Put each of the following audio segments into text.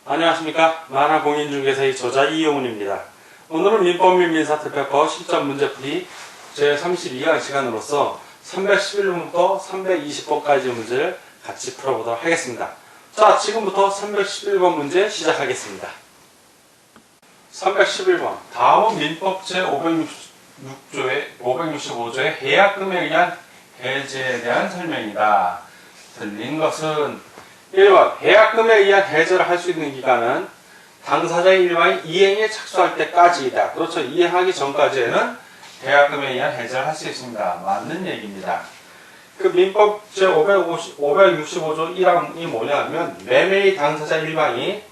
안녕하십니까. 만화공인중개사의 저자 이용훈입니다. 오늘은 민법 및 민사특별법 실전 문제풀이 제32강 시간으로서 311번부터 320번까지 문제를 같이 풀어보도록 하겠습니다. 자, 지금부터 311번 문제 시작하겠습니다. 311번. 다음은 민법 제565조의 해약금에 의한 해제에 대한 설명이다. 틀린 것은 1번. 해약금에 의한 해제를 할 수 있는 기간은 당사자의 일방이 이행에 착수할 때까지이다. 그렇죠. 이행하기 전까지에는 해약금에 의한 해제를 할 수 있습니다. 맞는 얘기입니다. 그 민법 제565조 1항이 뭐냐면 매매의 당사자 일방이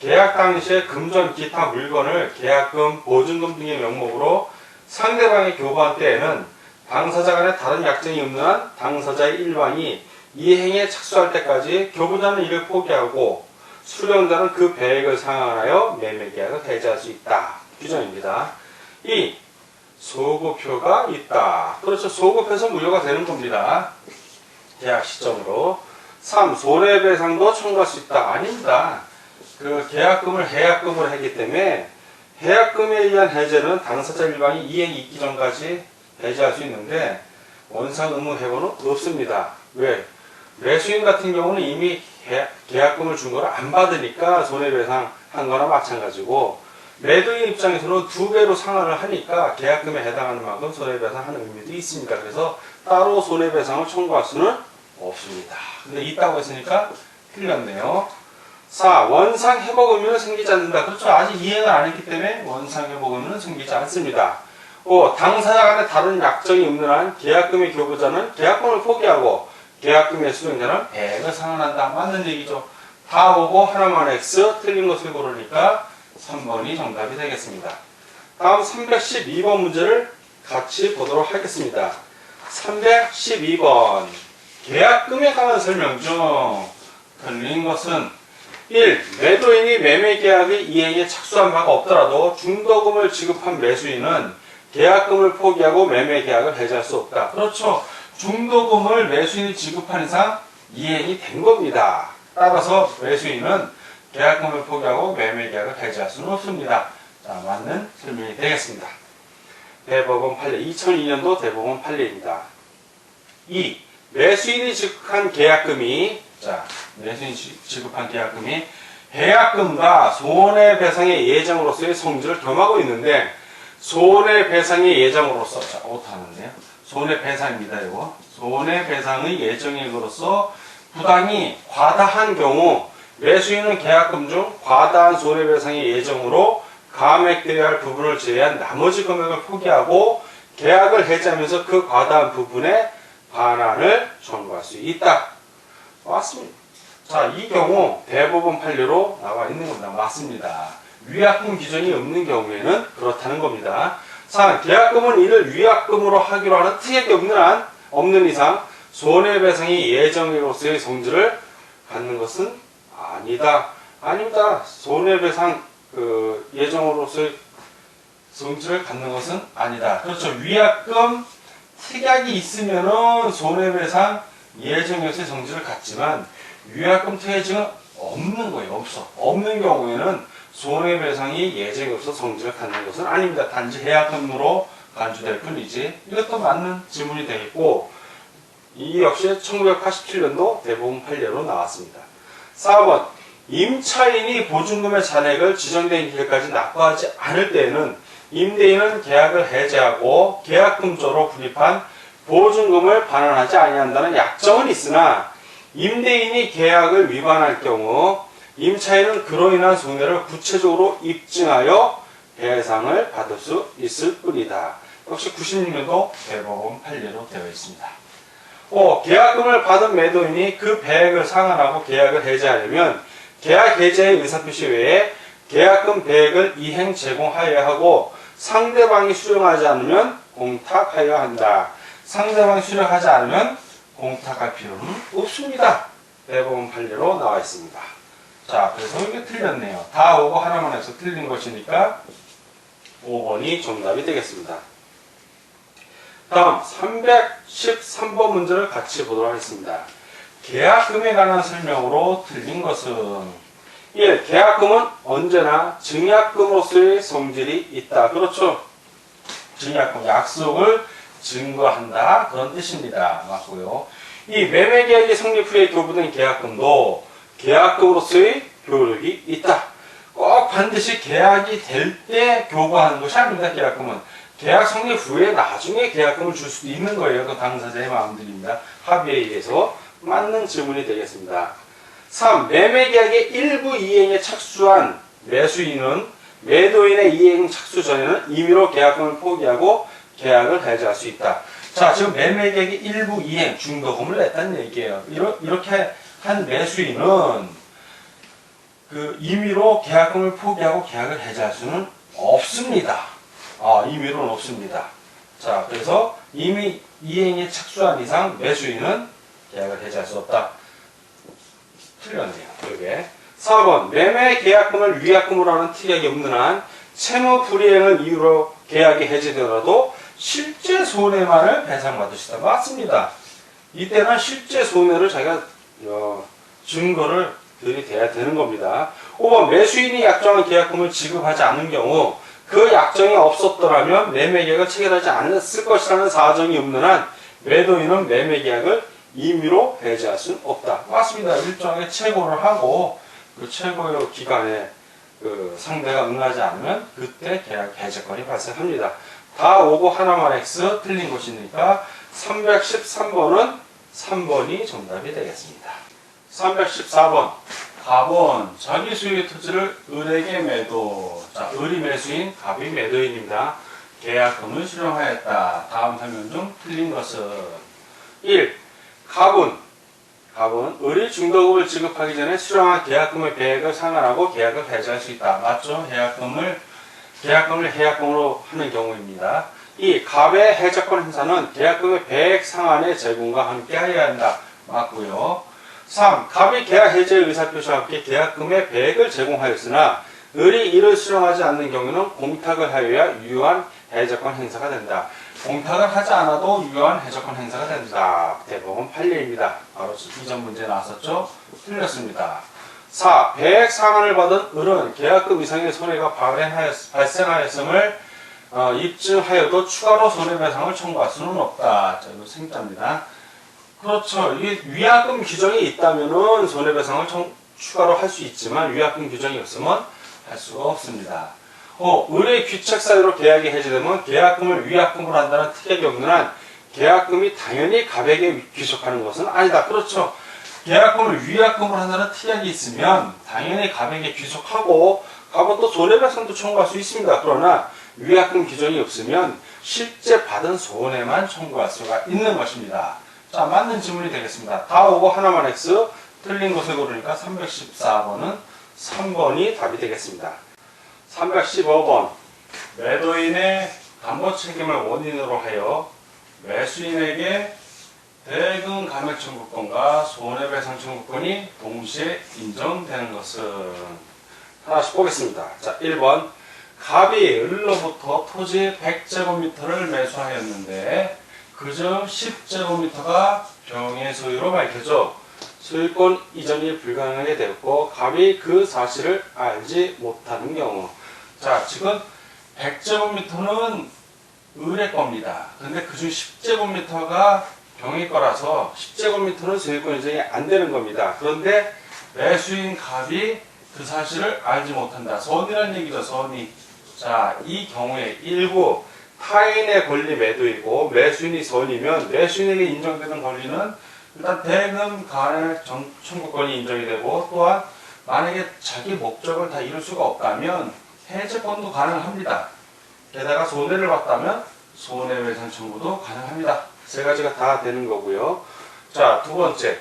계약 당시에 금전 기타 물건을 계약금, 보증금 등의 명목으로 상대방에 교부한 때에는 당사자 간에 다른 약정이 없는 한 당사자의 일방이 이행에 착수할 때까지 교부자는 이를 포기하고 수령자는 그 배액을 상환하여 매매계약을 해제할 수 있다. 규정입니다. 2. 소급효가 있다. 그렇죠. 소급해서 무효가 되는 겁니다. 계약 시점으로. 3. 손해배상도 청구할 수 있다. 아닙니다. 그 계약금을 해약금으로 했기 때문에 해약금에 의한 해제는 당사자 일방이 이행이 있기 전까지 해제할 수 있는데 원상 의무 해고는 없습니다. 왜? 매수인 같은 경우는 이미 계약금을 준 거를 안 받으니까 손해배상 한 거나 마찬가지고, 매도인 입장에서는 2배로 상환을 하니까 계약금에 해당하는 만큼 손해배상 하는 의미도 있습니다. 그래서 따로 손해배상을 청구할 수는 없습니다. 근데 있다고 했으니까 틀렸네요. 4. 원상회복 의무는 생기지 않는다. 그렇죠. 아직 이행을 안 했기 때문에 원상회복 의무는 생기지 않습니다. 5. 당사자 간에 다른 약정이 없는 한 계약금의 교부자는 계약금을 포기하고 계약금의 수령자는 배액을 상환한다. 맞는 얘기죠. 다 오고 하나만 X, 틀린 것을 고르니까 3번이 정답이 되겠습니다. 다음 312번 문제를 같이 보도록 하겠습니다. 312번. 계약금에 관한 설명 중 틀린 것은 1. 매도인이 매매계약의 이행에 착수한 바가 없더라도 중도금을 지급한 매수인은 계약금을 포기하고 매매계약을 해제할 수 없다. 그렇죠. 중도금을 매수인이 지급한 이상 이행이 된 겁니다. 따라서 매수인은 계약금을 포기하고 매매계약을 해제할 수는 없습니다. 자, 맞는 설명이 되겠습니다. 대법원 판례 2002년도 대법원 판례입니다. 2. 매수인이 지급한 계약금이 해약금과 손해배상의 예정으로서의 성질을 겸하고 있는데, 손해배상의 예정으로서, 자, 오타는데요. 손해배상입니다. 이거. 손해배상의 예정액으로서 부당이 과다한 경우 매수인은 계약금 중 과다한 손해배상의 예정으로 감액되어야 할 부분을 제외한 나머지 금액을 포기하고 계약을 해제하면서 그 과다한 부분의 반환을 청구할 수 있다. 맞습니다. 자, 이 경우 대법원 판례로 나와 있는 겁니다. 맞습니다. 위약금 규정이 없는 경우에는 그렇다는 겁니다. 4. 계약금은 이를 위약금으로 하기로 하는 특약이 없는 이상 손해배상이 예정으로서의 성질을 갖는 것은 아니다. 아닙니다. 손해배상 예정으로서의 성질을 갖는 것은 아니다. 그렇죠. 위약금 특약이 있으면은 손해배상 예정으로서의 성질을 갖지만 위약금 특약이 없는 거예요. 없는 경우에는 손해배상이 예정으로서 성질을 갖는 것은 아닙니다. 단지 해약금으로 간주될 뿐이지. 이것도 맞는 질문이 되겠고, 이 역시 1987년도 대법원 판례로 나왔습니다. 4번. 임차인이 보증금의 잔액을 지정된 기일까지 납부하지 않을 때에는 임대인은 계약을 해제하고 계약금조로 불입한 보증금을 반환하지 아니한다는 약정은 있으나, 임대인이 계약을 위반할 경우 임차인은 그로 인한 손해를 구체적으로 입증하여 배상을 받을 수 있을 뿐이다. 역시 96년도 대법원 판례로 되어 있습니다. 5. 계약금을 받은 매도인이 그 배액을 상환하고 계약을 해제하려면 계약 해제의 의사표시 외에 계약금 배액을 이행 제공하여야 하고 상대방이 수령하지 않으면 공탁하여야 한다. 상대방이 수령하지 않으면 공탁할 필요는 없습니다. 대법원 판례로 나와 있습니다. 자, 그래서 이게 틀렸네요. 다 오고 하나만 해서 틀린 것이니까 5번이 정답이 되겠습니다. 다음 313번 문제를 같이 보도록 하겠습니다. 계약금에 관한 설명으로 틀린 것은 1. 계약금은 언제나 증약금으로서의 성질이 있다. 그렇죠? 증약금, 약속을 증거한다. 그런 뜻입니다. 맞고요. 이 매매계약이 성립 후에 교부된 계약금도 계약금으로서의 효력이 있다. 꼭 반드시 계약이 될 때 교부하는 것이 아닙니다. 계약금은 계약 성립 후에 나중에 계약금을 줄 수도 있는 거예요. 그 당사자의 마음들입니다. 합의에 의해서 맞는 질문이 되겠습니다. 3. 매매계약의 일부 이행에 착수한 매수인은 매도인의 이행 착수 전에는 임의로 계약금을 포기하고 계약을 해지할 수 있다. 자, 지금 매매계약의 일부 이행, 중도금을 냈다는 얘기예요. 이렇게 한 매수인은 그 임의로 계약금을 포기하고 계약을 해지할 수는 없습니다. 임의로는 없습니다. 자, 그래서 이미 이행에 착수한 이상 매수인은 계약을 해지할 수 없다. 틀렸네요. 이게 4번 매매 계약금을 위약금으로 하는 특약이 없는 한 채무 불이행을 이유로 계약이 해지되더라도 실제 손해만을 배상받을 수 있다. 맞습니다. 이때는 실제 손해를 자기가 증거를 들이대야 되는 겁니다. 5번 매수인이 약정한 계약금을 지급하지 않은 경우 그 약정이 없었더라면 매매계약을 체결하지 않았을 것이라는 사정이 없는 한 매도인은 매매계약을 임의로 해지할 수는 없다. 맞습니다. 일종의 최고를 하고 그 최고의 기간에 그 상대가 응하지 않으면 그때 계약 해지권이 발생합니다. 다 오고 하나만 X 틀린 것이니까 313번은 3번이 정답이 되겠습니다. 314번 갑은 자기 소유의 토지를 을에게 매도. 자, 을이 매수인, 갑이 매도인입니다. 계약금을 수령하였다. 다음 설명 중 틀린 것은 1. 갑은 을이 중도금을 지급하기 전에 수령한 계약금의 배액을 상환하고 계약을 해지할 수 있다. 맞죠? 계약금을 해약금으로 하는 경우입니다. 2. 갑의 해적권 행사는 계약금의 배액 상환의 제공과 함께 하여야 한다. 맞고요. 3. 갑이 계약 해지의 의사표시와 함께 계약금의 배액을 제공하였으나 을이 이를 수령하지 않는 경우는 공탁을 하여야 유효한 해적권 행사가 된다. 공탁을 하지 않아도 유효한 해적권 행사가 된다. 대법원 판례입니다. 바로 이전 문제 나왔었죠? 틀렸습니다. 4. 배액 상환을 받은 을은 계약금 이상의 손해가 발생하였음을 입증하여도 추가로 손해배상을 청구할 수는 없다. 자, 이거 생자입니다. 그렇죠. 이 위약금 규정이 있다면은 손해배상을 추가로 할 수 있지만 위약금 규정이 없으면 할 수가 없습니다. 을의 귀책 사유로 계약이 해지되면 계약금을 위약금으로 한다는 특약이 없는 한 계약금이 당연히 갑에게 귀속하는 것은 아니다. 그렇죠. 계약금을 위약금으로 한다는 특약이 있으면 당연히 갑에게 귀속하고 갑은 또 손해배상도 청구할 수 있습니다. 그러나 위약금 규정이 없으면 실제 받은 손해만 청구할 수가 있는 것입니다. 자, 맞는 질문이 되겠습니다. 다 오고 하나만 X, 틀린 것을 고르니까 314번은 3번이 답이 되겠습니다. 315번 매도인의 담보 책임을 원인으로 하여 매수인에게 대금 감액 청구권과 손해배상 청구권이 동시에 인정되는 것은 하나씩 보겠습니다. 자, 1번 갑이 을로부터 토지 100제곱미터를 매수하였는데 그중 10제곱미터가 병의 소유로 밝혀져 소유권 이전이 불가능하게 되었고 갑이 그 사실을 알지 못하는 경우. 자, 지금 100제곱미터는 을의 겁니다. 그런데 그중 10제곱미터가 병의 거라서 10제곱미터는 소유권 이전이 안 되는 겁니다. 그런데 매수인 갑이 그 사실을 알지 못한다. 선이라는 얘기죠. 선이. 자, 이 경우에 일부 타인의 권리 매도이고 매수인이 선이면 매수인에게 인정되는 권리는 일단 대금 간의 청구권이 인정이 되고 또한 만약에 자기 목적을 다 이룰 수가 없다면 해제권도 가능합니다. 게다가 손해를 봤다면 손해배상 청구도 가능합니다. 세 가지가 다 되는 거고요. 자, 두 번째.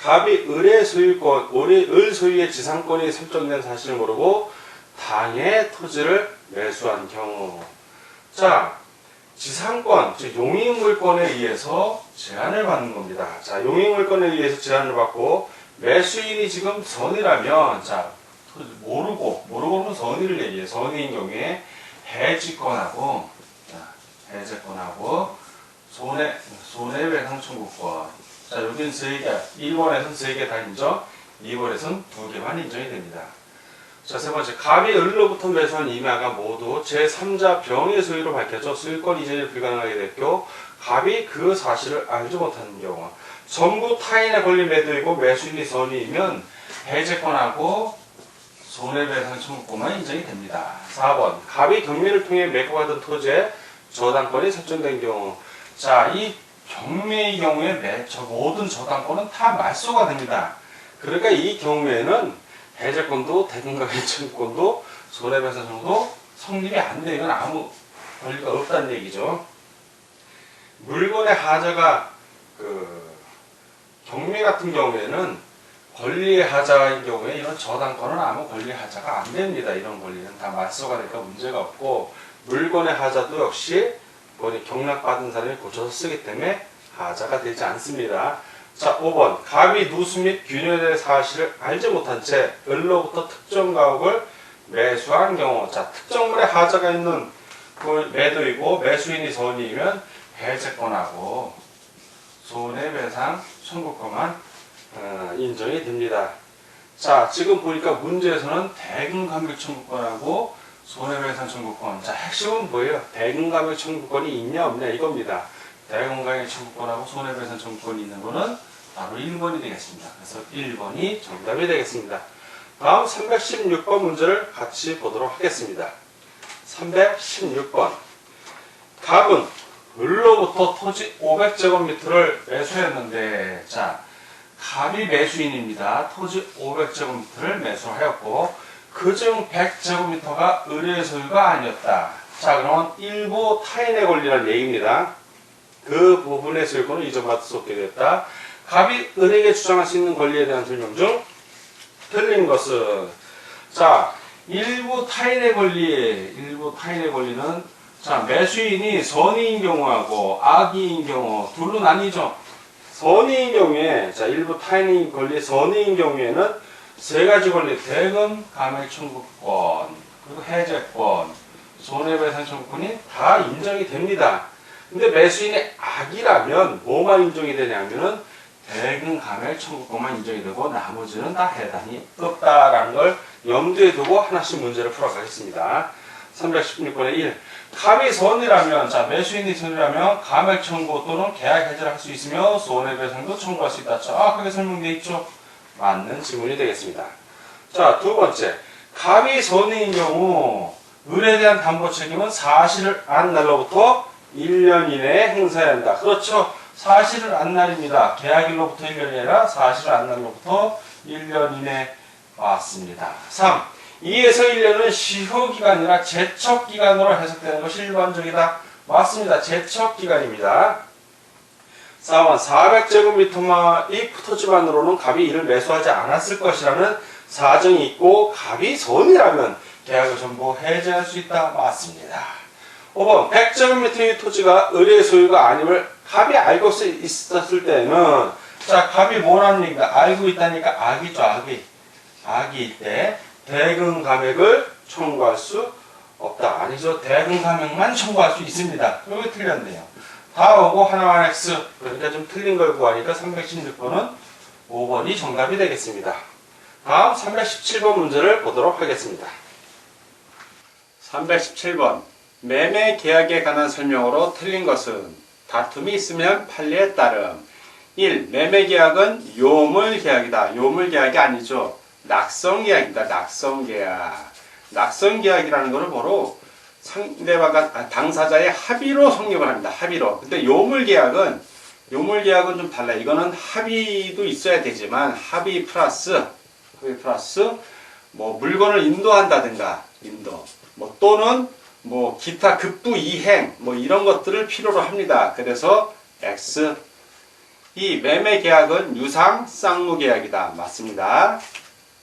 갑이 을의 소유권, 을 소유의 지상권이 설정된 사실을 모르고 당의 토지를 매수한 경우. 자, 지상권, 즉 용익물권에 의해서 제한을 받는 겁니다. 자, 용익물권에 의해서 제한을 받고 매수인이 지금 선이라면, 자, 모르고는 선의를 얘기해. 선의인 경우에 해지권하고, 자, 해제권하고 손해배상 청구권. 자, 여기는 3개, 1번에서는 3개 다 인정, 2번에서는 2개만 인정이 됩니다. 자, 세 번째, 갑이 을로부터 매수한 임야가 모두 제3자 병의 소유로 밝혀져 소유권 이전이 불가능하게 됐고, 갑이 그 사실을 알지 못하는 경우, 전부 타인의 권리 매도이고 매수인이 선의이면 해제권하고 손해배상 청구권만 인정이 됩니다. 4번, 갑이 경매를 통해 매각받은 토지에 저당권이 설정된 경우, 자, 이 경매의 경우에 모든 저당권은 다 말소가 됩니다. 그러니까 이 경우에는 해제권도 대금가격 청구권도 손해배상 청구도 성립이 안 돼. 이건 아무 권리가 없다는 얘기죠. 물건의 하자가 경매 같은 경우에는 권리의 하자인 경우에 이런 저당권은 아무 권리의 하자가 안 됩니다. 이런 권리는 다 말소가 되니까 문제가 없고, 물건의 하자도 역시 경락받은 사람이 고쳐서 쓰기 때문에 하자가 되지 않습니다. 자, 5번, 갑이 누수 및 균열의 사실을 알지 못한 채 을로부터 특정 가옥을 매수한 경우, 자, 특정물에 하자가 있는 그 매도이고 매수인이 선의이면 해제권하고 손해배상 청구권만 인정이 됩니다. 자, 지금 보니까 문제에서는 대금감액 청구권하고 손해배상 청구권, 자, 핵심은 뭐예요? 대금감액 청구권이 있냐 없냐 이겁니다. 대금감액 청구권하고 손해배상 청구권이 있는 거는 바로 1번이 되겠습니다. 그래서 1번이 정답이 되겠습니다. 다음 316번 문제를 같이 보도록 하겠습니다. 316번, 갑은 을로부터 토지 500제곱미터를 매수했는데, 자, 갑이 매수인입니다. 토지 500제곱미터를 매수하였고 그중 100제곱미터가 을의 소유가 아니었다. 자, 그러면 일부 타인의 권리라는 얘기입니다. 그 부분의 소유권은 이전받을 수 없게 되었다. 갑이 을에게 주장할 수 있는 권리에 대한 설명 중 틀린 것은, 자, 일부 타인의 권리는, 자, 매수인이 선의인 경우하고 악의인 경우 둘로 나뉘죠. 선의인 경우에, 자, 일부 타인의 권리 선의인 경우에는 세 가지 권리, 대금, 감액 청구권, 그리고 해제권, 손해배상 청구권이 다 인정이 됩니다. 근데 매수인이 악이라면 뭐만 인정이 되냐면은 대금, 감액 청구권만 인정이 되고 나머지는 다 해당이 없다라는 걸 염두에 두고 하나씩 문제를 풀어가겠습니다. 316번에 1. 갑이 선이라면, 자, 매수인이 선이라면 감액 청구 또는 계약 해제를 할 수 있으며 손해배상도 청구할 수 있다. 자, 그게 설명되어 있죠. 맞는 질문이 되겠습니다. 자, 두 번째, 갑이 선의인 경우 을에 대한 담보 책임은 사실을 안 날로부터 1년 이내에 행사해야 한다. 그렇죠. 사실을 안 날입니다. 계약일로부터 1년이 아니라 사실을 안 날로부터 1년 이내 왔습니다. 3. 2에서 1년은 시효기간이나 제척기간으로 해석되는 것이 일반적이다. 맞습니다. 제척기간입니다. 4번, 400제곱미터의 토지만으로는 갑이 이를 매수하지 않았을 것이라는 사정이 있고 갑이 선이라면 계약을 전부 해제할 수 있다. 맞습니다. 5번, 100제곱미터의 토지가 을의 소유가 아님을 갑이 알고 있었을 때는, 자, 갑이 뭐라는 얘기인가? 알고 있다니까 악이죠. 악일 때 대금 감액을 청구할 수 없다. 아니죠. 대금 감액만 청구할 수 있습니다. 여기 틀렸네요. 다 오고 하나만 X. 그러니까 좀 틀린 걸 구하니까 316번은 5번이 정답이 되겠습니다. 다음 317번 문제를 보도록 하겠습니다. 317번. 매매 계약에 관한 설명으로 틀린 것은 다툼이 있으면 판례에 따름. 1. 매매 계약은 요물 계약이다. 요물 계약이 아니죠. 낙성 계약입니다. 낙성 계약. 낙성 계약이라는 것은 바로 상대방과 당사자의 합의로 성립을 합니다. 합의로. 근데 요물 계약은 좀 달라요. 이거는 합의도 있어야 되지만 합의 플러스 뭐 물건을 인도한다든가 뭐 또는 뭐 기타 급부 이행 뭐 이런 것들을 필요로 합니다. 그래서 X. 이 매매 계약은 유상 쌍무 계약이다. 맞습니다.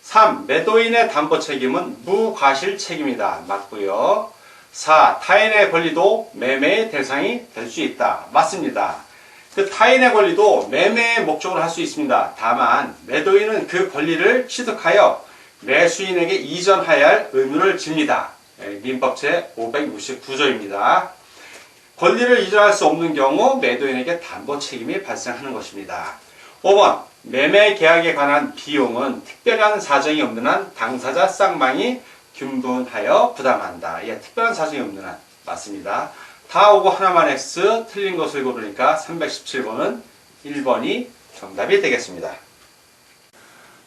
3. 매도인의 담보 책임은 무과실 책임이다. 맞고요. 4. 타인의 권리도 매매의 대상이 될 수 있다. 맞습니다. 그 타인의 권리도 매매의 목적으로 할 수 있습니다. 다만 매도인은 그 권리를 취득하여 매수인에게 이전해야 할 의무를 집니다. 민법 제 569조입니다. 권리를 이전할 수 없는 경우 매도인에게 담보 책임이 발생하는 것입니다. 5번 매매 계약에 관한 비용은 특별한 사정이 없는 한 당사자 쌍방이 균분하여 부담한다. 예, 특별한 사정이 없는 한 맞습니다. 다 오고 하나만 X 틀린 것을 고르니까 317번은 1번이 정답이 되겠습니다.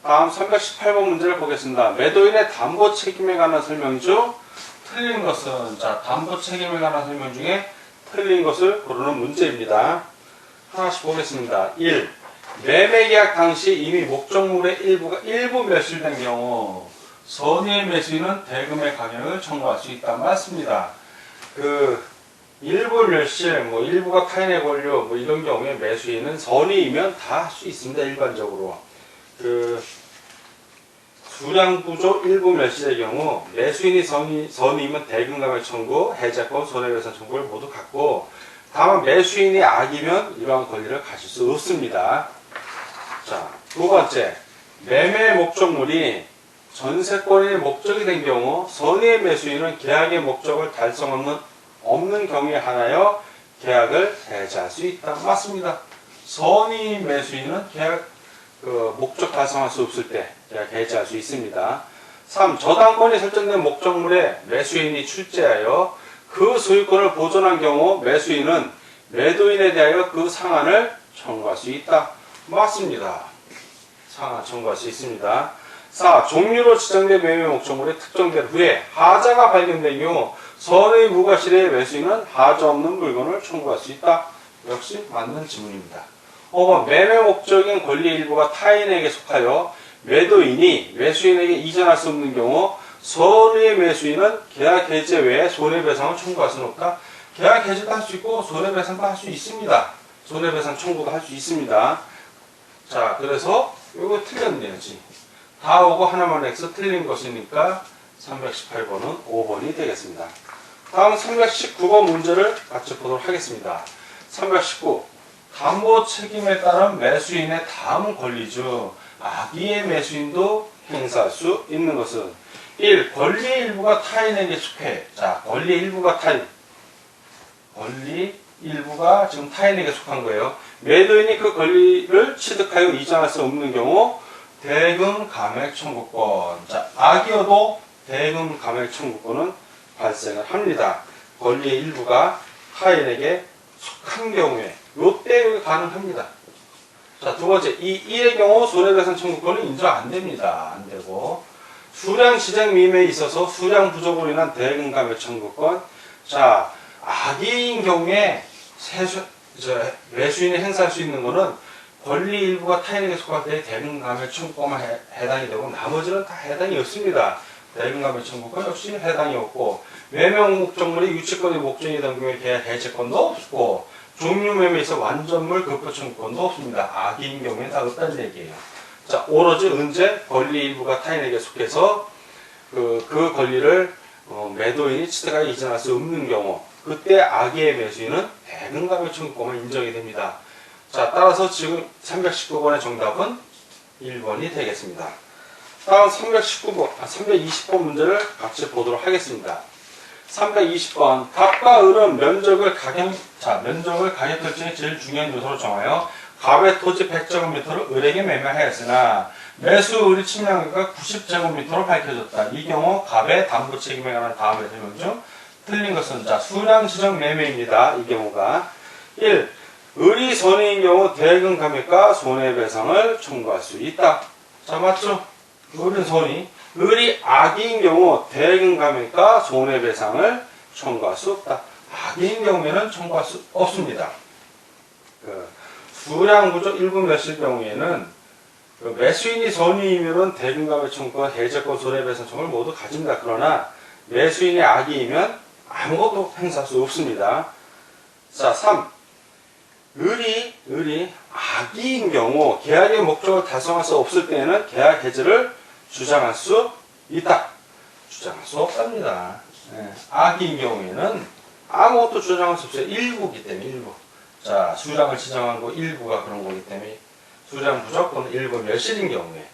다음 318번 문제를 보겠습니다. 매도인의 담보 책임에 관한 설명 중 틀린 것은, 자, 담보 책임에 관한 설명 중에 틀린 것을 고르는 문제입니다. 하나씩 보겠습니다. 1. 매매계약 당시 이미 목적물의 일부 매수된 경우 선의의 매수인은 대금의 가격을 청구할 수 있다. 맞습니다. 일부 멸실, 일부가 타인의 권료, 이런 경우에 매수인은 선의이면 다 할 수 있습니다. 일반적으로. 수량부족 일부 멸실의 경우 매수인이 선의이면 대금감액 청구, 해제권, 손해배상 청구를 모두 갖고, 다만 매수인이 악이면 이러한 권리를 가질 수 없습니다. 자, 두 번째, 매매 목적물이 전세권의 목적이 된 경우 선의의 매수인은 계약의 목적을 달성하는 없는 경우에 한하여 계약을 해지할 수 있다. 맞습니다. 선의 매수인은 계약 목적 달성할 수 없을 때 계약 해지할 수 있습니다. 3. 저당권이 설정된 목적물에 매수인이 출제하여 그 소유권을 보존한 경우 매수인은 매도인에 대하여 그 상한을 청구할 수 있다. 맞습니다. 상한 청구할 수 있습니다. 4. 종류로 지정된 매매 목적물이 특정된 후에 하자가 발견된 경우 선의 무과실의 매수인은 하자 없는 물건을 청구할 수 있다. 역시 맞는 질문입니다. 5번 매매 목적인 권리 일부가 타인에게 속하여 매도인이 매수인에게 이전할 수 없는 경우 선의 매수인은 계약 해지 외에 손해배상을 청구할 수는 없다. 계약 해지도 할 수 있고 손해배상도 할 수 있습니다. 손해배상 청구도 할 수 있습니다. 자, 그래서 이거 틀렸네요. 지금. 다 오고 하나만 X 틀린 것이니까 318번은 5번이 되겠습니다. 다음 319번 문제를 같이 보도록 하겠습니다. 319. 담보 책임에 따른 매수인의 다음 권리죠. 악의의 매수인도 행사할 수 있는 것은 1. 권리의 일부가 타인에게 속해. 자, 권리의 일부가 지금 타인에게 속한 거예요. 매도인이 그 권리를 취득하여 이전할 수 없는 경우 대금 감액 청구권. 자, 악의여도 대금 감액 청구권은 발생을 합니다. 권리의 일부가 타인에게 속한 경우에 요때 가능합니다. 자, 두 번째, 이 1의 경우 손해배상 청구권은 인정 안 됩니다. 안 되고, 수량 지정 미매에 있어서 수량 부족으로 인한 대금 감액 청구권. 자, 악의인 경우에 매수인이 행사할 수 있는 것은 권리 일부가 타인에게 속할 때 대금 감액 청구권만 해당이 되고 나머지는 다 해당이 없습니다. 대금 감액 청구권 역시 해당이 없고, 매매 목적물이 유치권의 목적이 된 경우에 계약 해제권도 없고, 종류 매매에서 완전물 급표 청구권도 없습니다. 악의인 경우에는 다 없다는 얘기예요. 자, 오로지 언제 권리 일부가 타인에게 속해서 그 권리를 매도인이 취득하여 이전할 수 없는 경우, 그때 악의의 매수인은 대금 감액 청구권만 인정이 됩니다. 자, 따라서 지금 319번의 정답은 1번이 되겠습니다. 다음 320번 문제를 같이 보도록 하겠습니다. 320번. 갑과 을은 면적을 가격 결정의 제일 중요한 요소로 정하여 갑의 토지 100제곱미터를 을에게 매매하였으나 매수 을이 침량가가 90제곱미터로 밝혀졌다. 이 경우 갑의 담보 책임에 관한 다음의 설명 중 틀린 것은, 자, 수량 지정 매매입니다. 이 경우가 1. 을이 선의인 경우 대금 감액과 손해배상을 청구할 수 있다. 자, 맞죠? 을은 선의. 을이 악의인 경우 대금 감액과 손해배상을 청구할 수 없다. 악의인 경우에는 청구할 수 없습니다. 수량 부족 일부 매수일 경우에는 매수인이 선의이면 대금 감액 청구와 해제권 손해배상 청구를 모두 가집니다. 그러나 매수인이 악의이면 아무것도 행사할 수 없습니다. 자, 3. 을이 악의인 경우 계약의 목적을 달성할 수 없을 때에는 계약 해지를 주장할 수 있다. 주장할 수 없답니다. 악의인 경우에는 아무것도 주장할 수 없어요. 일부기 때문에 일부. 자, 수량을 지정한 거 일부가 그런 거기 때문에 수량 부족은 일부 멸실인 경우에.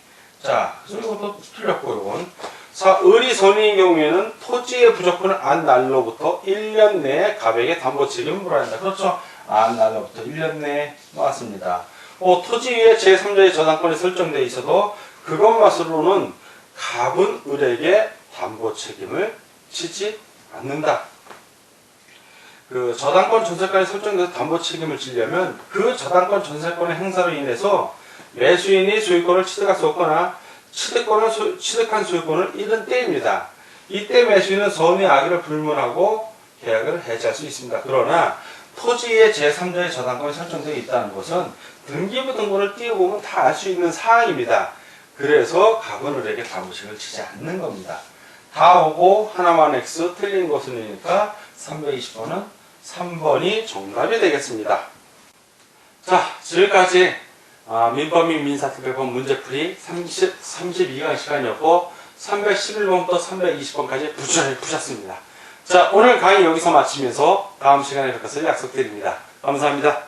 자, 그래서 이것도 틀렸고, 이건. 4. 을이 선의인 경우에는 토지의 부족분을 안 날로부터 1년 내에 갑에게 담보 책임을 물어야 한다. 그렇죠? 안 날로부터 1년 내에 맞습니다. 토지 위에 제3자의 저당권이 설정되어 있어도 그것만으로는 갑은 을에게 담보 책임을 지지 않는다. 그 저당권 전세권이 설정돼서 담보 책임을 지려면 그 저당권 전세권의 행사로 인해서 매수인이 소유권을 취득할 수 없거나 취득한 소유권을 잃은 때입니다. 이때 매수인은 선의 악의를 불문하고 계약을 해지할 수 있습니다. 그러나 토지의 제3자의 저당권이 설정되어 있다는 것은 등기부 등본을 띄워보면 다 알 수 있는 사항입니다. 그래서 갑은 을에게 담보책임을 지지 않는 겁니다. 다 오고 하나만 X 틀린 것은이니까 320번은 3번이 정답이 되겠습니다. 자, 지금까지 민법 및 민사특별법 문제풀이 32강 시간이었고 311번부터 320번까지 부지런히 푸셨습니다. 자, 오늘 강의 여기서 마치면서 다음 시간에 뵙겠을 약속드립니다. 감사합니다.